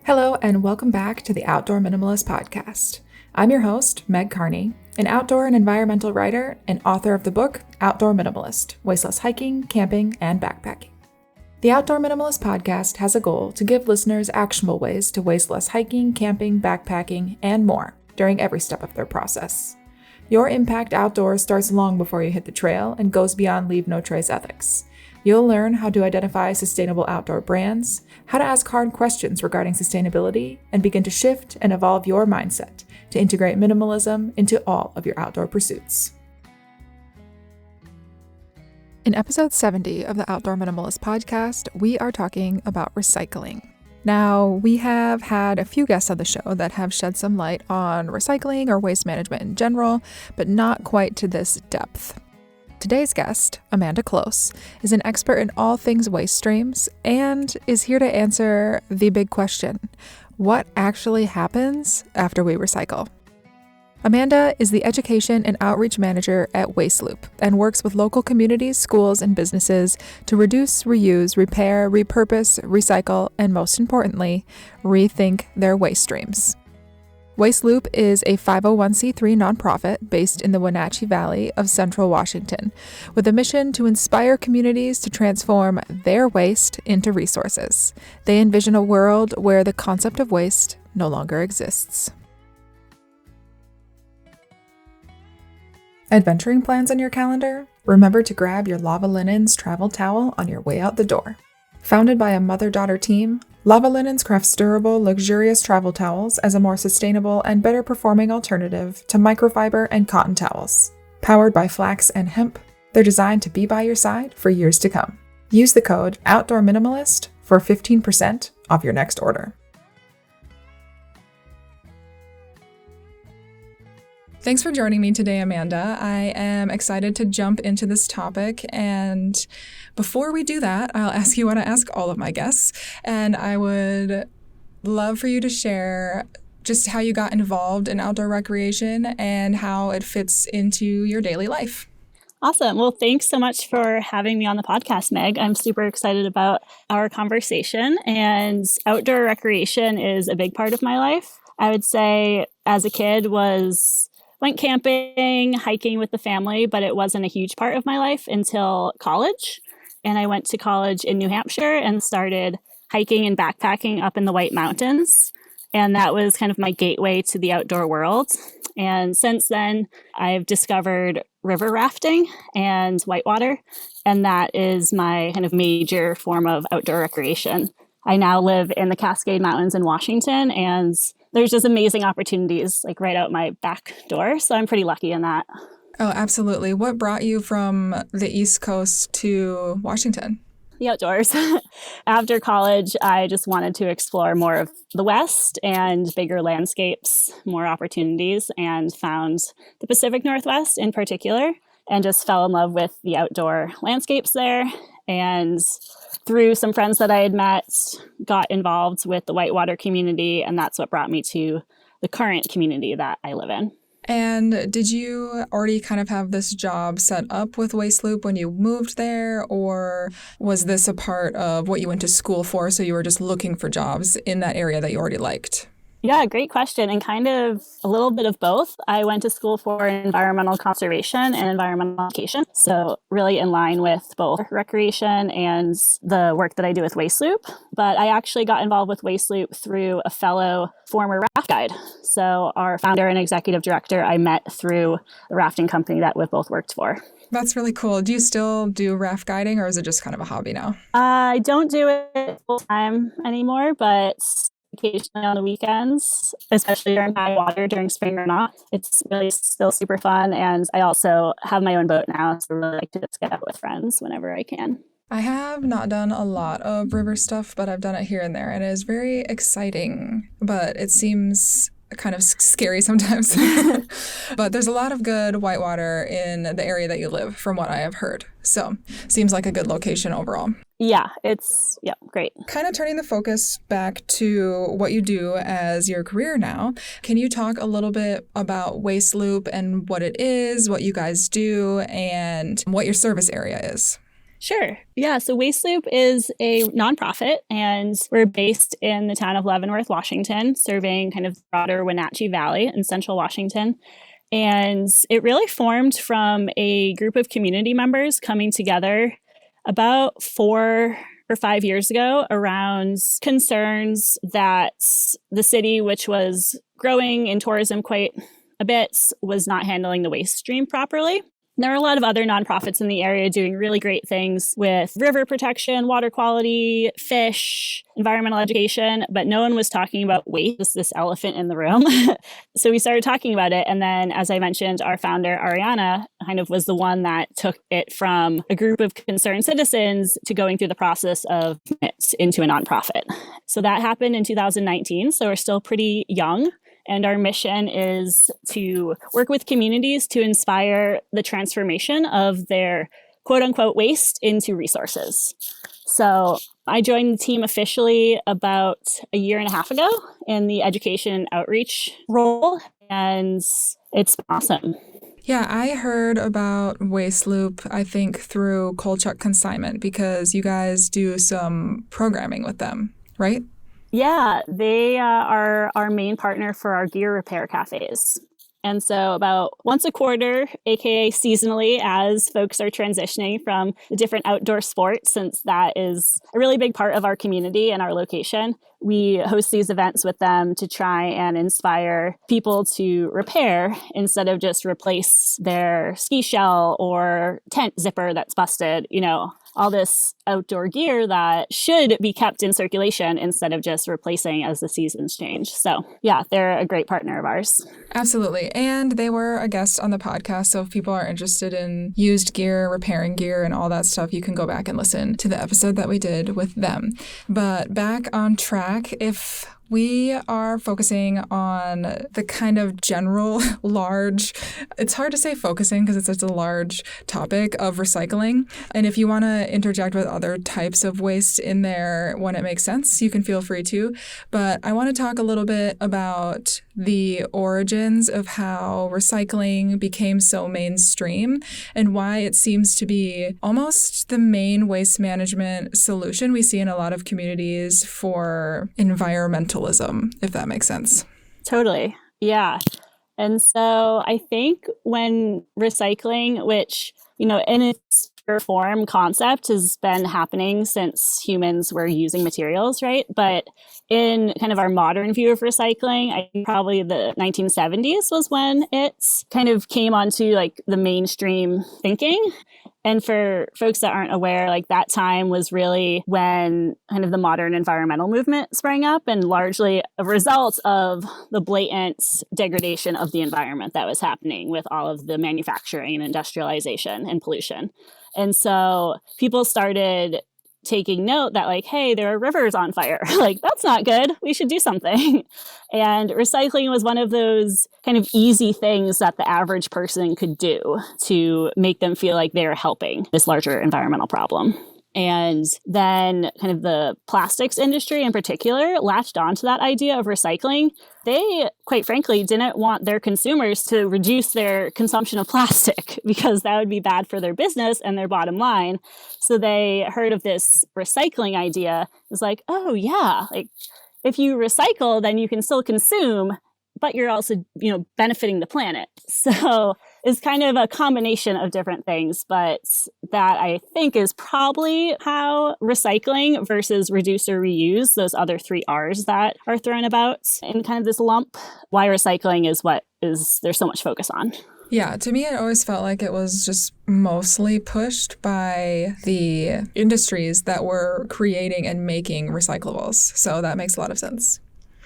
Hello, and welcome back to the Outdoor Minimalist podcast. I'm your host, Meg Carney, an outdoor and environmental writer and author of the book Outdoor Minimalist, Wasteless Hiking, Camping, and Backpacking. The Outdoor Minimalist podcast has a goal to give listeners actionable ways to waste less hiking, camping, backpacking, and more during every step of their process. Your impact outdoors starts long before you hit the trail and goes beyond leave no trace ethics. You'll learn how to identify sustainable outdoor brands, how to ask hard questions regarding sustainability, and begin to shift and evolve your mindset to integrate minimalism into all of your outdoor pursuits. In episode 70 of the Outdoor Minimalist podcast, we are talking about recycling. Now, we have had a few guests on the show that have shed some light on recycling or waste management in general, but not quite to this depth. Today's guest, Amanda Close, is an expert in all things waste streams and is here to answer the big question: what actually happens after we recycle? Amanda is the Education and Outreach Manager at Waste Loop and works with local communities, schools, and businesses to reduce, reuse, repair, repurpose, recycle, and most importantly, rethink their waste streams. Waste Loop is a 501c3 nonprofit based in the Wenatchee Valley of Central Washington, with a mission to inspire communities to transform their waste into resources. They envision a world where the concept of waste no longer exists. Adventuring plans on your calendar? Remember to grab your Lava Linens travel towel on your way out the door. Founded by a mother-daughter team, Lava Linens crafts durable, luxurious travel towels as a more sustainable and better performing alternative to microfiber and cotton towels. Powered by flax and hemp, they're designed to be by your side for years to come. Use the code Outdoor Minimalist for 15% off your next order. Thanks for joining me today, Amanda. I am excited to jump into this topic. And before we do that, I'll ask you what I ask all of my guests. And I would love for you to share just how you got involved in outdoor recreation and how it fits into your daily life. Awesome. Well, thanks so much for having me on the podcast, Meg. I'm super excited about our conversation. And outdoor recreation is a big part of my life. I would say as a kid went camping, hiking with the family, but it wasn't a huge part of my life until college. And I went to college in New Hampshire and started hiking and backpacking up in the White Mountains. And that was kind of my gateway to the outdoor world. And since then, I've discovered river rafting and whitewater. And that is my kind of major form of outdoor recreation. I now live in the Cascade Mountains in Washington, and there's just amazing opportunities like right out my back door. So I'm pretty lucky in that. Oh, absolutely. What brought you from the East Coast to Washington? The outdoors. After college, I just wanted to explore more of the West and bigger landscapes, more opportunities, and found the Pacific Northwest in particular, and just fell in love with the outdoor landscapes there. And through some friends that I had met, got involved with the whitewater community, and that's what brought me to the current community that I live in. And did you already kind of have this job set up with Waste Loop when you moved there, or was this a part of what you went to school for, so you were just looking for jobs in that area that you already liked? Yeah, great question. And kind of a little bit of both. I went to school for environmental conservation and environmental education. So really in line with both recreation and the work that I do with Waste Loop. But I actually got involved with Waste Loop through a fellow former raft guide. So our founder and executive director, I met through the rafting company that we've both worked for. That's really cool. Do you still do raft guiding, or is it just kind of a hobby now? I don't do it full time anymore, but occasionally on the weekends, especially during high water, during spring or not. It's really still super fun. And I also have my own boat now, so I really like to just get out with friends whenever I can. I have not done a lot of river stuff, but I've done it here and there, and it is very exciting, but it seems kind of scary sometimes. But there's a lot of good whitewater in the area that you live, from what I have heard. So seems like a good location overall. Yeah, it's great. Kind of turning the focus back to what you do as your career now, can you talk a little bit about Waste Loop and what it is, what you guys do, and what your service area is? Sure. Yeah. So Waste Loop is a nonprofit, and we're based in the town of Leavenworth, Washington, serving kind of the broader Wenatchee Valley in central Washington. And it really formed from a group of community members coming together about 4 or 5 years ago around concerns that the city, which was growing in tourism quite a bit, was not handling the waste stream properly. There are a lot of other nonprofits in the area doing really great things with river protection, water quality, fish, environmental education, but no one was talking about waste, just this elephant in the room. So we started talking about it. And then, as I mentioned, our founder, Ariana, kind of was the one that took it from a group of concerned citizens to going through the process of it into a nonprofit. So that happened in 2019. So we're still pretty young. And our mission is to work with communities to inspire the transformation of their quote unquote waste into resources. So I joined the team officially about a year and a half ago in the education and outreach role, and it's awesome. Yeah, I heard about Waste Loop, I think, through Kolchak Consignment because you guys do some programming with them, right? Yeah, they are our main partner for our gear repair cafes. And so about once a quarter, aka seasonally, as folks are transitioning from the different outdoor sports, since that is a really big part of our community and our location, we host these events with them to try and inspire people to repair instead of just replace their ski shell or tent zipper that's busted, all this outdoor gear that should be kept in circulation instead of just replacing as the seasons change. So yeah, they're a great partner of ours. Absolutely. And they were a guest on the podcast. So if people are interested in used gear, repairing gear, and all that stuff, you can go back and listen to the episode that we did with them. But back on track, if we are focusing on the kind of general large, it's hard to say focusing because it's such a large topic of recycling. And if you want to interject with other types of waste in there when it makes sense, you can feel free to. But I want to talk a little bit about the origins of how recycling became so mainstream and why it seems to be almost the main waste management solution we see in a lot of communities for environmentalism, if that makes sense. Totally. Yeah. And so I think when recycling, which, in its pure form concept has been happening since humans were using materials, right? But in kind of our modern view of recycling, I think probably the 1970s was when it kind of came onto like the mainstream thinking. And for folks that aren't aware, like that time was really when kind of the modern environmental movement sprang up, and largely a result of the blatant degradation of the environment that was happening with all of the manufacturing and industrialization and pollution. And so people started taking note that like, hey, there are rivers on fire. Like, that's not good. We should do something. And recycling was one of those kind of easy things that the average person could do to make them feel like they're helping this larger environmental problem. And then kind of the plastics industry in particular latched onto that idea of recycling. They, quite frankly, didn't want their consumers to reduce their consumption of plastic because that would be bad for their business and their bottom line. So they heard of this recycling idea. It was like, oh yeah, like if you recycle, then you can still consume, but you're also, benefiting the planet. So it's kind of a combination of different things, but that I think is probably how recycling versus reduce or reuse, those other 3 R's that are thrown about in kind of this lump, why recycling is what is there's so much focus on. Yeah, to me, it always felt like it was just mostly pushed by the industries that were creating and making recyclables. So that makes a lot of sense.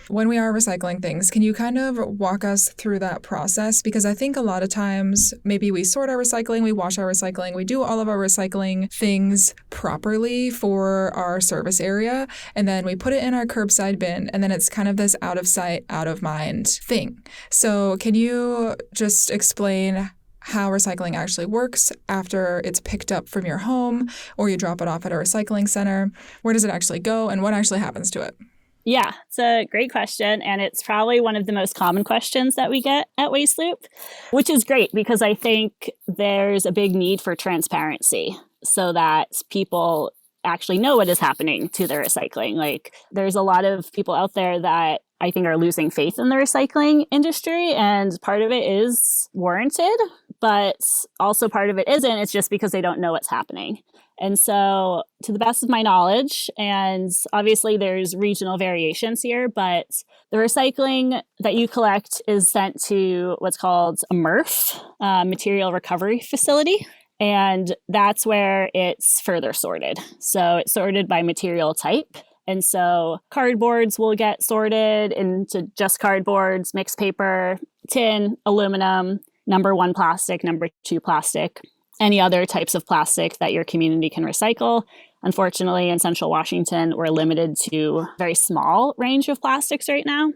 When we are recycling things, can you kind of walk us through that process? Because I think a lot of times maybe we sort our recycling, we wash our recycling, we do all of our recycling things properly for our service area, and then we put it in our curbside bin, and then it's kind of this out of sight, out of mind thing. So can you just explain how recycling actually works after it's picked up from your home or you drop it off at a recycling center? Where does it actually go and what actually happens to it? Yeah, it's a great question. And it's probably one of the most common questions that we get at Waste Loop, which is great because I think there's a big need for transparency. so that people actually know what is happening to their recycling. Like, there's a lot of people out there that I think are losing faith in the recycling industry, and part of it is warranted, but also part of it isn't. It's just because they don't know what's happening. And so, to the best of my knowledge, and obviously there's regional variations here, but the recycling that you collect is sent to what's called a MRF, material recovery facility. And that's where it's further sorted. So it's sorted by material type. And so cardboards will get sorted into just cardboards, mixed paper, tin, aluminum, number 1 plastic, number 2 plastic, any other types of plastic that your community can recycle. Unfortunately, in Central Washington, we're limited to a very small range of plastics right now.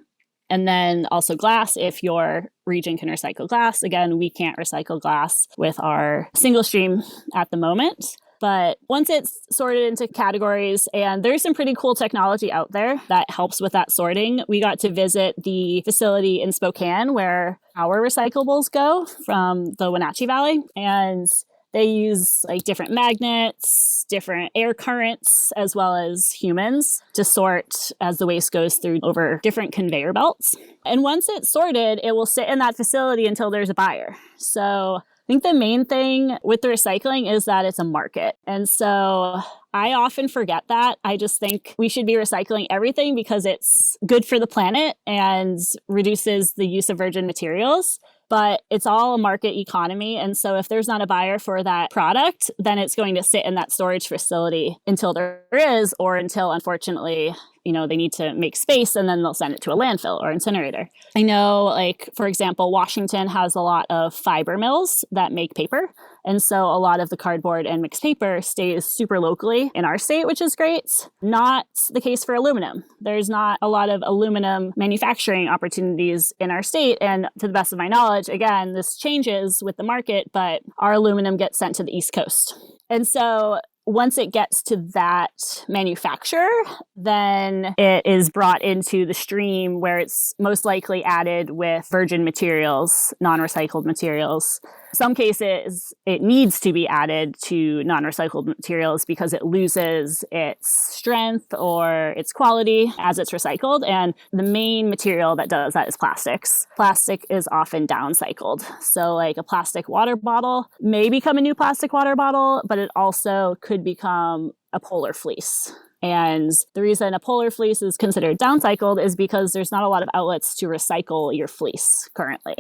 And then also glass, if your region can recycle glass. Again, we can't recycle glass with our single stream at the moment. But once it's sorted into categories, and there's some pretty cool technology out there that helps with that sorting. We got to visit the facility in Spokane where our recyclables go from the Wenatchee Valley. And they use like different magnets, different air currents, as well as humans to sort as the waste goes through over different conveyor belts. And once it's sorted, it will sit in that facility until there's a buyer. So I think the main thing with the recycling is that it's a market. And so I often forget that. I just think we should be recycling everything because it's good for the planet and reduces the use of virgin materials. But it's all a market economy. And so if there's not a buyer for that product, then it's going to sit in that storage facility until there is, or until, unfortunately, they need to make space, and then they'll send it to a landfill or incinerator. I know, like, for example, Washington has a lot of fiber mills that make paper. And so a lot of the cardboard and mixed paper stays super locally in our state, which is great. Not the case for aluminum. There's not a lot of aluminum manufacturing opportunities in our state. And to the best of my knowledge, again, this changes with the market, but our aluminum gets sent to the East Coast. And so once it gets to that manufacturer, then it is brought into the stream where it's most likely added with virgin materials, non-recycled materials. Some cases, it needs to be added to non-recycled materials because it loses its strength or its quality as it's recycled. And the main material that does that is plastics. Plastic is often downcycled. So like a plastic water bottle may become a new plastic water bottle, but it also could become a polar fleece. And the reason a polar fleece is considered downcycled is because there's not a lot of outlets to recycle your fleece currently.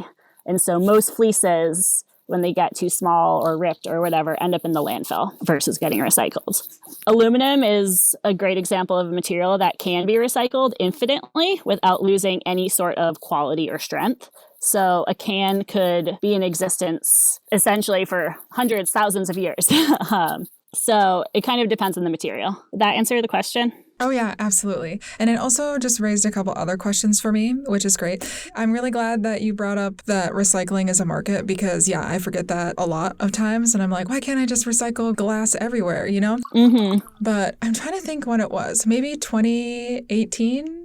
And so most fleeces, when they get too small or ripped or whatever, end up in the landfill versus getting recycled. Aluminum is a great example of a material that can be recycled infinitely without losing any sort of quality or strength. So a can could be in existence essentially for hundreds, thousands of years. So it kind of depends on the material. Did that answer the question? Oh, yeah, absolutely. And it also just raised a couple other questions for me, which is great. I'm really glad that you brought up that recycling is a market because, yeah, I forget that a lot of times. And I'm like, why can't I just recycle glass everywhere, Mm-hmm. But I'm trying to think when it was. Maybe 2018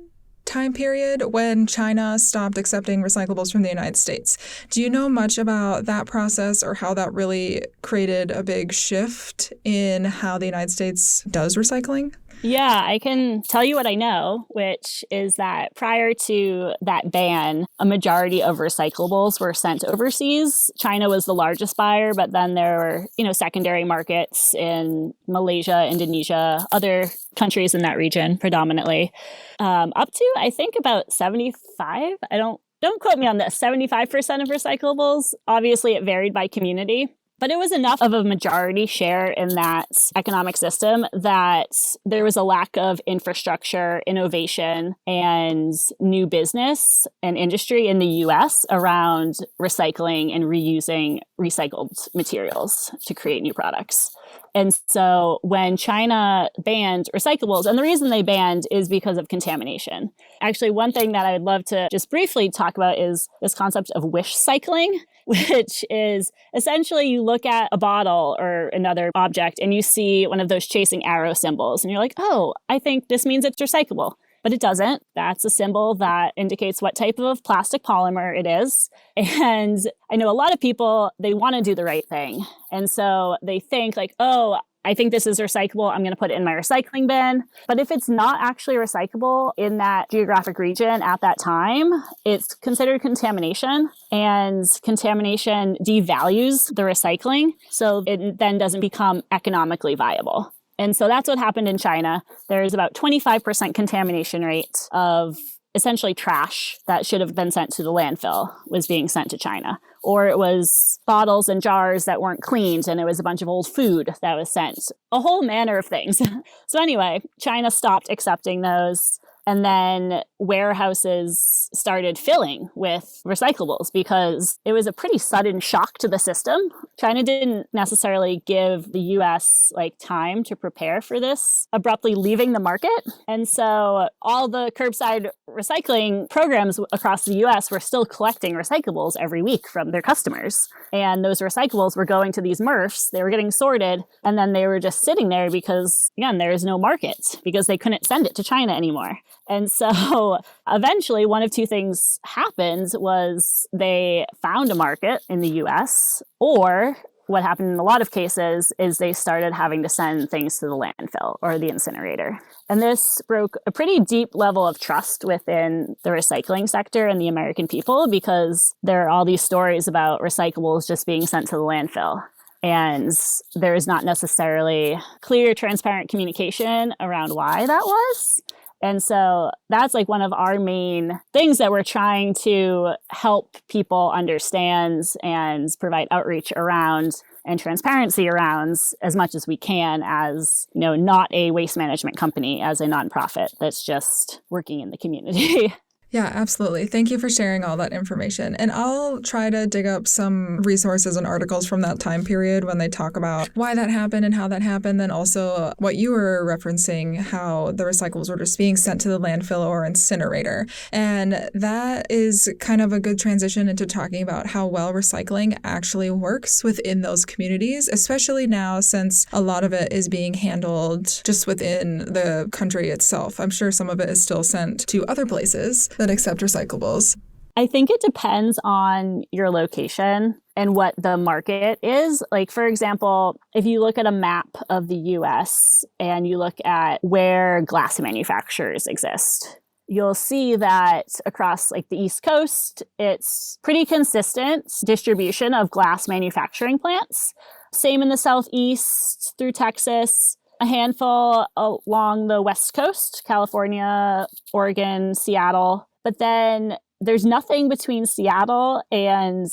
time period when China stopped accepting recyclables from the United States. Do you know much about that process or how that really created a big shift in how the United States does recycling? Yeah, I can tell you what I know, which is that prior to that ban, a majority of recyclables were sent overseas. China was the largest buyer, but then there were, secondary markets in Malaysia, Indonesia, other countries in that region predominantly, up to, I think, about 75. Don't quote me on this, 75% of recyclables. Obviously, it varied by community. But it was enough of a majority share in that economic system that there was a lack of infrastructure, innovation, and new business and industry in the US around recycling and reusing recycled materials to create new products. And so when China banned recyclables, and the reason they banned is because of contamination. Actually, one thing that I'd love to just briefly talk about is this concept of wish cycling, which is essentially you look at a bottle or another object and you see one of those chasing arrow symbols and you're like, oh, I think this means it's recyclable. but it doesn't. That's a symbol that indicates what type of plastic polymer it is. And I know a lot of people, they want to do the right thing. And so they think like, oh, I think this is recyclable. I'm going to put it in my recycling bin. But if it's not actually recyclable in that geographic region at that time, it's considered contamination. And contamination devalues the recycling. So it then doesn't become economically viable. And so that's what happened in China. There's about 25% contamination rate of essentially trash that should have been sent to the landfill was being sent to China. Or it was bottles and jars that weren't cleaned, and it was a bunch of old food that was sent. A whole manner of things. So anyway, China stopped accepting those. And then warehouses started filling with recyclables because it was a pretty sudden shock to the system. China didn't necessarily give the US time to prepare for this abruptly leaving the market. And so all the curbside recycling programs across the US were still collecting recyclables every week from their customers. And those recyclables were going to these MRFs. They were getting sorted, and then they were just sitting there because, again, there is no market because they couldn't send it to China anymore. And so eventually one of two things happened was they found a market in the US, or what happened in a lot of cases is they started having to send things to the landfill or the incinerator. And this broke a pretty deep level of trust within the recycling sector and the American people because there are all these stories about recyclables just being sent to the landfill. And there is not necessarily clear, transparent communication around why that was. And so that's one of our main things that we're trying to help people understand and provide outreach around and transparency around as much as we can as, not a waste management company, as a nonprofit that's just working in the community. Yeah, absolutely. Thank you for sharing all that information. And I'll try to dig up some resources and articles from that time period when they talk about why that happened and how that happened. Then also what you were referencing, how the recyclables were just being sent to the landfill or incinerator. And that is kind of a good transition into talking about how well recycling actually works within those communities, especially now since a lot of it is being handled just within the country itself. I'm sure some of it is still sent to other places that accept recyclables. I think it depends on your location and what the market is. For example, if you look at a map of the US and you look at where glass manufacturers exist, you'll see that across the East Coast, it's pretty consistent distribution of glass manufacturing plants. Same in the Southeast through Texas. A handful along the West Coast, California, Oregon, Seattle. But then there's nothing between Seattle and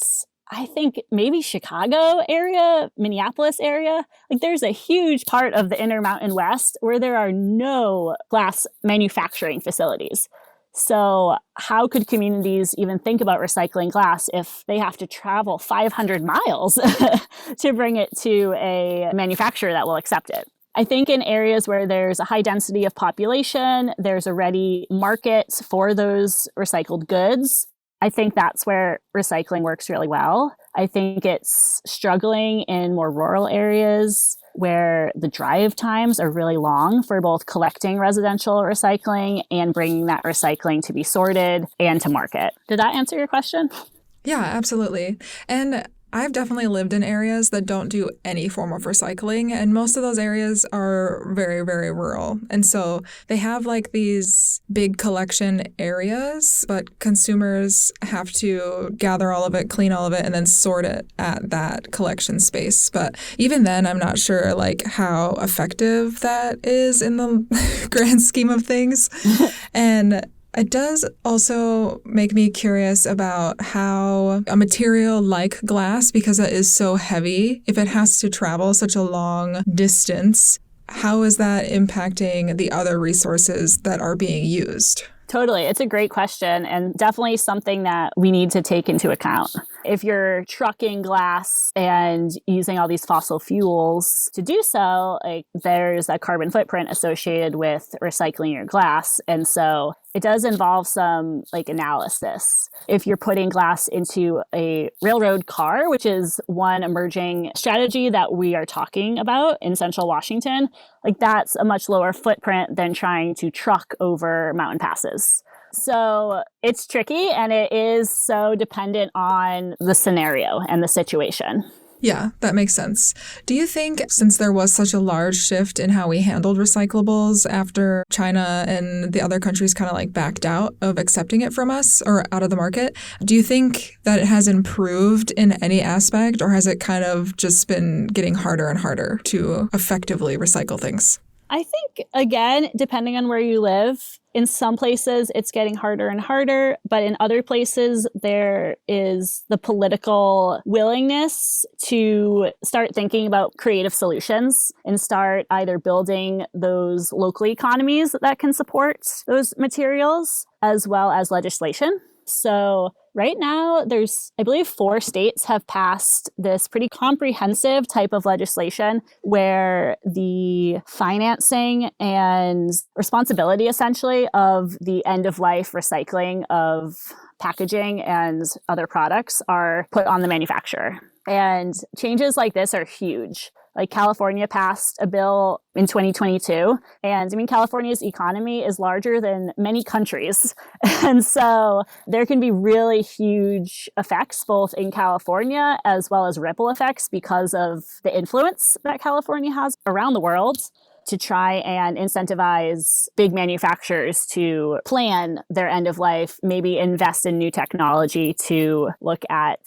I think maybe Chicago area, Minneapolis area. There's a huge part of the Intermountain West where there are no glass manufacturing facilities. So how could communities even think about recycling glass if they have to travel 500 miles to bring it to a manufacturer that will accept it? I think in areas where there's a high density of population, there's a ready market for those recycled goods. I think that's where recycling works really well. I think it's struggling in more rural areas where the drive times are really long for both collecting residential recycling and bringing that recycling to be sorted and to market. Did that answer your question? Yeah, absolutely. And I've definitely lived in areas that don't do any form of recycling, and most of those areas are very, very rural. And so they have these big collection areas, but consumers have to gather all of it, clean all of it, and then sort it at that collection space. But even then, I'm not sure how effective that is in the grand scheme of things. And it does also make me curious about how a material like glass, because it is so heavy, if it has to travel such a long distance, how is that impacting the other resources that are being used? Totally. It's a great question and definitely something that we need to take into account. if you're trucking glass and using all these fossil fuels to do so, like there's a carbon footprint associated with recycling your glass. And so it does involve some like analysis. If you're putting glass into a railroad car, which is one emerging strategy that we are talking about in Central Washington, like that's a much lower footprint than trying to truck over mountain passes. So it's tricky, and it is so dependent on the scenario and the situation. Yeah, that makes sense. Do you think, since there was such a large shift in how we handled recyclables after China and the other countries kind of like backed out of accepting it from us or out of the market, do you think that it has improved in any aspect, or has it kind of just been getting harder and harder to effectively recycle things? I think, again, depending on where you live, in some places it's getting harder and harder, but in other places there is the political willingness to start thinking about creative solutions and start either building those local economies that can support those materials, as well as legislation. So right now, there's, I believe, 4 states have passed this pretty comprehensive type of legislation where the financing and responsibility, essentially, of the end-of-life recycling of packaging and other products are put on the manufacturer. And changes like this are huge. Like California passed a bill in 2022. And I mean, California's economy is larger than many countries. And so there can be really huge effects both in California as well as ripple effects because of the influence that California has around the world to try and incentivize big manufacturers to plan their end of life, maybe invest in new technology to look at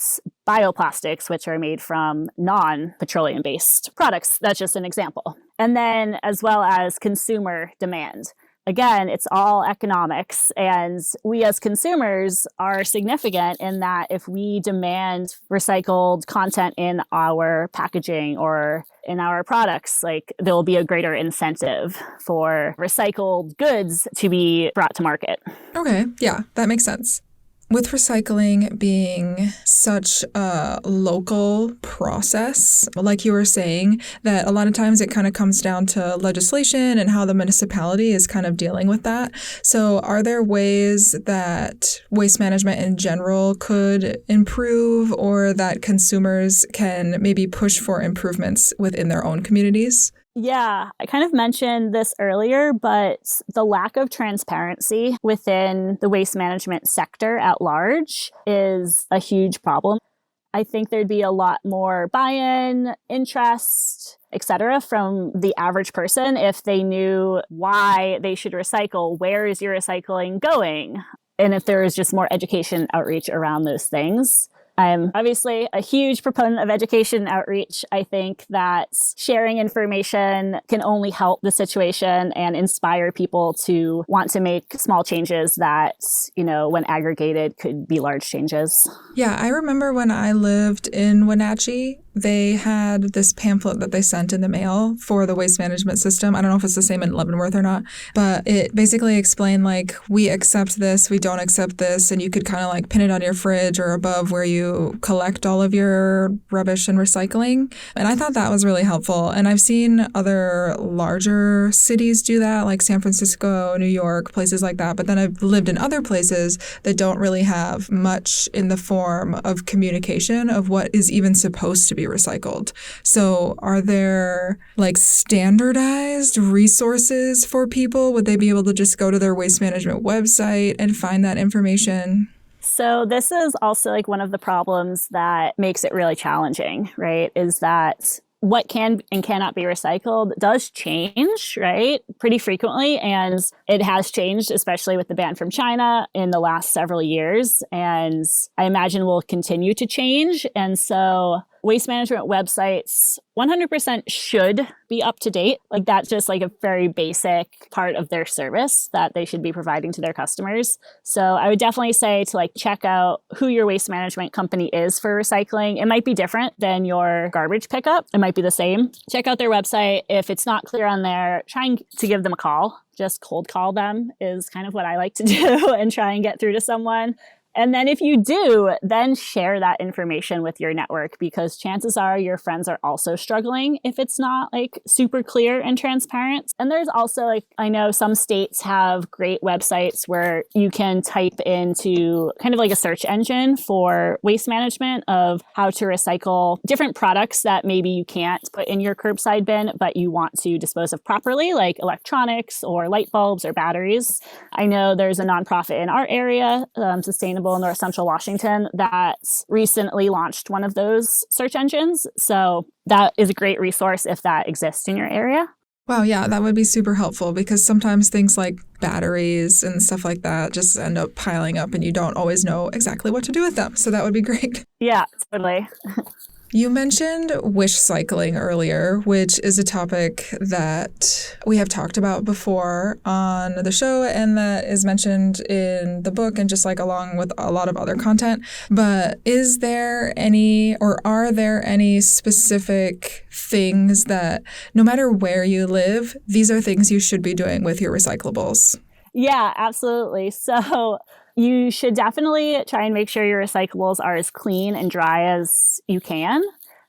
bioplastics, which are made from non-petroleum based products. That's just an example. And then as well as consumer demand. Again, it's all economics, and we as consumers are significant in that if we demand recycled content in our packaging or in our products, like there will be a greater incentive for recycled goods to be brought to market. Okay, yeah, that makes sense. With recycling being such a local process, like you were saying, that a lot of times it kind of comes down to legislation and how the municipality is kind of dealing with that. So are there ways that waste management in general could improve, or that consumers can maybe push for improvements within their own communities? Yeah, I kind of mentioned this earlier, but the lack of transparency within the waste management sector at large is a huge problem. I think there'd be a lot more buy-in, interest, etc., from the average person if they knew why they should recycle, where is your recycling going, and if there is just more education outreach around those things. I'm obviously a huge proponent of education and outreach. I think that sharing information can only help the situation and inspire people to want to make small changes that, you know, when aggregated could be large changes. Yeah, I remember when I lived in Wenatchee, they had this pamphlet that they sent in the mail for the waste management system. I don't know if it's the same in Leavenworth or not, but it basically explained like, we accept this, we don't accept this, and you could kind of like pin it on your fridge or above where you collect all of your rubbish and recycling. And I thought that was really helpful. And I've seen other larger cities do that, like San Francisco, New York, places like that. But then I've lived in other places that don't really have much in the form of communication of what is even supposed to be recycled. So are there like standardized resources for people? Would they be able to just go to their waste management website and find that information? So this is also like one of the problems that makes it really challenging, right? Is that what can and cannot be recycled does change, right? Pretty frequently. And it has changed, especially with the ban from China in the last several years. And I imagine will continue to change. And so waste management websites 100% should be up to date. Like that's just like a very basic part of their service that they should be providing to their customers. So I would definitely say to like check out who your waste management company is for recycling. It might be different than your garbage pickup. It might be the same. Check out their website. If it's not clear on there, trying to give them a call. Just cold call them is kind of what I like to do and try and get through to someone. And then if you do, then share that information with your network, because chances are your friends are also struggling if it's not like super clear and transparent. And there's also like, I know some states have great websites where you can type into kind of like a search engine for waste management of how to recycle different products that maybe you can't put in your curbside bin, but you want to dispose of properly, like electronics or light bulbs or batteries. I know there's a nonprofit in our area, Sustainable in North Central Washington, that recently launched one of those search engines. So that is a great resource if that exists in your area. Wow, yeah, that would be super helpful because sometimes things like batteries and stuff like that just end up piling up and you don't always know exactly what to do with them. So that would be great. Yeah, totally. You mentioned wish cycling earlier, which is a topic that we have talked about before on the show and that is mentioned in the book and just like along with a lot of other content. But is there any or are there any specific things that no matter where you live, these are things you should be doing with your recyclables? Yeah, absolutely. So you should definitely try and make sure your recyclables are as clean and dry as you can.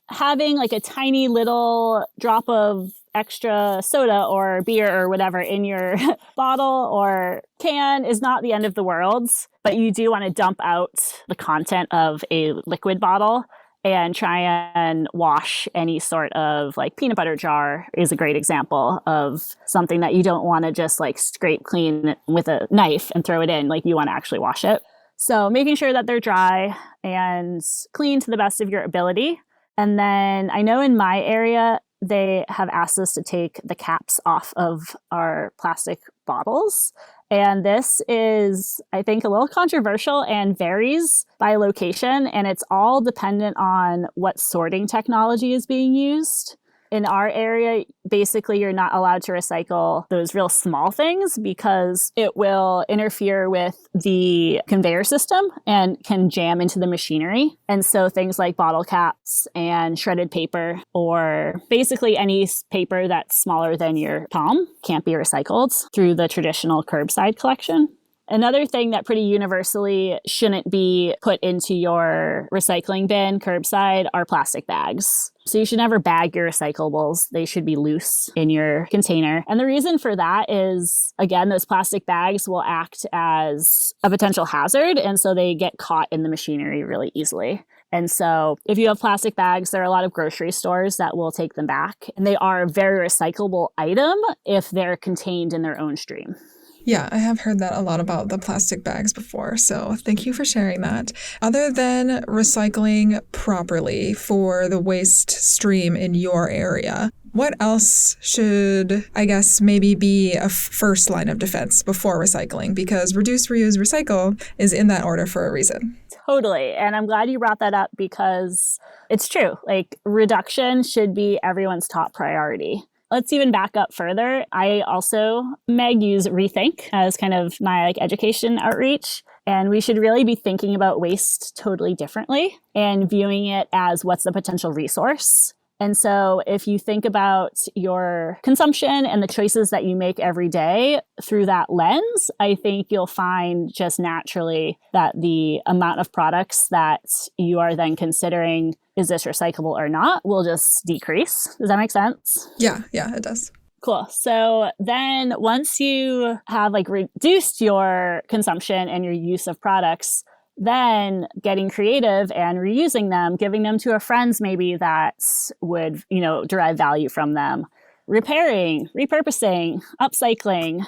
Having like a tiny little drop of extra soda or beer or whatever in your bottle or can is not the end of the world, but you do want to dump out the content of a liquid bottle and try and wash any sort of like peanut butter jar is a great example of something that you don't want to just like scrape clean with a knife and throw it in. Like you want to actually wash it. So making sure that they're dry and clean to the best of your ability. And then I know in my area, they have asked us to take the caps off of our plastic bottles. And this is, I think, a little controversial and varies by location. And it's all dependent on what sorting technology is being used. In our area, basically, you're not allowed to recycle those real small things because it will interfere with the conveyor system and can jam into the machinery. And so things like bottle caps and shredded paper, or basically any paper that's smaller than your palm, can't be recycled through the traditional curbside collection. Another thing that pretty universally shouldn't be put into your recycling bin curbside are plastic bags. So you should never bag your recyclables. They should be loose in your container. And the reason for that is, again, those plastic bags will act as a potential hazard. And so they get caught in the machinery really easily. And so if you have plastic bags, there are a lot of grocery stores that will take them back. And they are a very recyclable item if they're contained in their own stream. Yeah, I have heard that a lot about the plastic bags before, so thank you for sharing that. Other than recycling properly for the waste stream in your area, what else should, I guess, maybe be a first line of defense before recycling? Because reduce, reuse, recycle is in that order for a reason. Totally. And I'm glad you brought that up because it's true. Like reduction should be everyone's top priority. Let's even back up further. I also, Meg, use Rethink as kind of my education outreach. And we should really be thinking about waste totally differently and viewing it as what's the potential resource. And so if you think about your consumption and the choices that you make every day through that lens, I think you'll find just naturally that the amount of products that you are then considering, is this recyclable or not, will just decrease. Does that make sense? Yeah, it does. Cool. So then once you have like reduced your consumption and your use of products, then getting creative and reusing them, giving them to a friends maybe that would, derive value from them, repairing, repurposing, upcycling.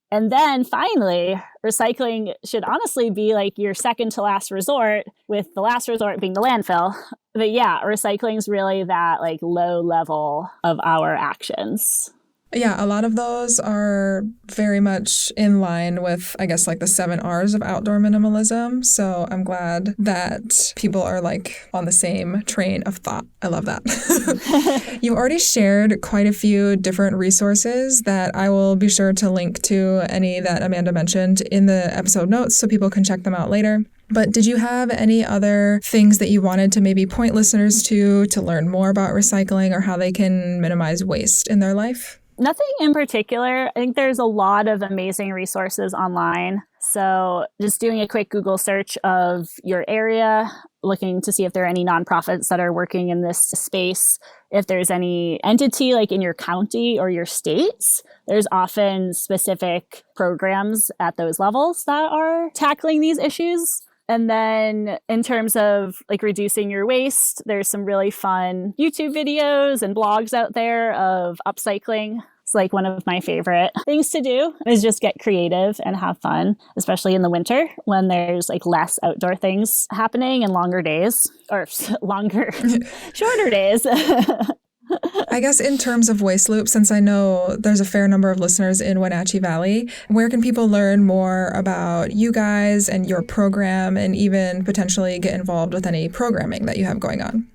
And then finally, recycling should honestly be like your second to last resort, with the last resort being the landfill. But yeah, recycling is really that like low level of our actions. Yeah, a lot of those are very much in line with, I guess, like the 7 R's of outdoor minimalism. So I'm glad that people are like on the same train of thought. I love that. You've already shared quite a few different resources that I will be sure to link to any that Amanda mentioned in the episode notes so people can check them out later. But did you have any other things that you wanted to maybe point listeners to learn more about recycling or how they can minimize waste in their life? Nothing in particular. I think there's a lot of amazing resources online. So just doing a quick Google search of your area, looking to see if there are any nonprofits that are working in this space. If there's any entity like in your county or your states, there's often specific programs at those levels that are tackling these issues. And then in terms of like reducing your waste, there's some really fun YouTube videos and blogs out there of upcycling. It's like one of my favorite things to do is just get creative and have fun, especially in the winter when there's like less outdoor things happening and longer days or shorter days. I guess in terms of Waste Loop, since I know there's a fair number of listeners in Wenatchee Valley, where can people learn more about you guys and your program and even potentially get involved with any programming that you have going on?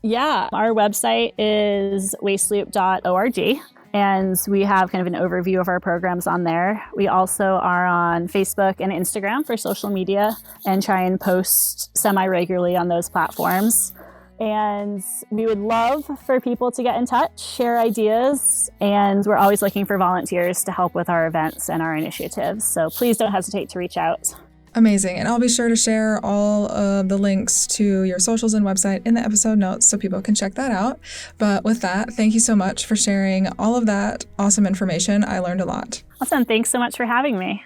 Yeah, our website is wasteloop.org. And we have kind of an overview of our programs on there. We also are on Facebook and Instagram for social media and try and post semi-regularly on those platforms. And we would love for people to get in touch, share ideas, and we're always looking for volunteers to help with our events and our initiatives. So please don't hesitate to reach out. Amazing. And I'll be sure to share all of the links to your socials and website in the episode notes so people can check that out. But with that, thank you so much for sharing all of that awesome information. I learned a lot. Awesome. Thanks so much for having me.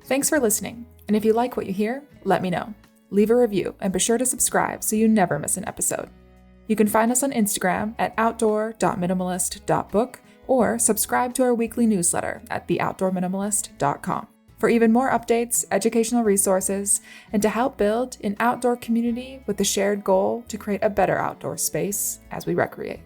Thanks for listening. And if you like what you hear, let me know. Leave a review and be sure to subscribe so you never miss an episode. You can find us on Instagram at outdoor.minimalist.book or subscribe to our weekly newsletter at theoutdoorminimalist.com for even more updates, educational resources, and to help build an outdoor community with the shared goal to create a better outdoor space as we recreate.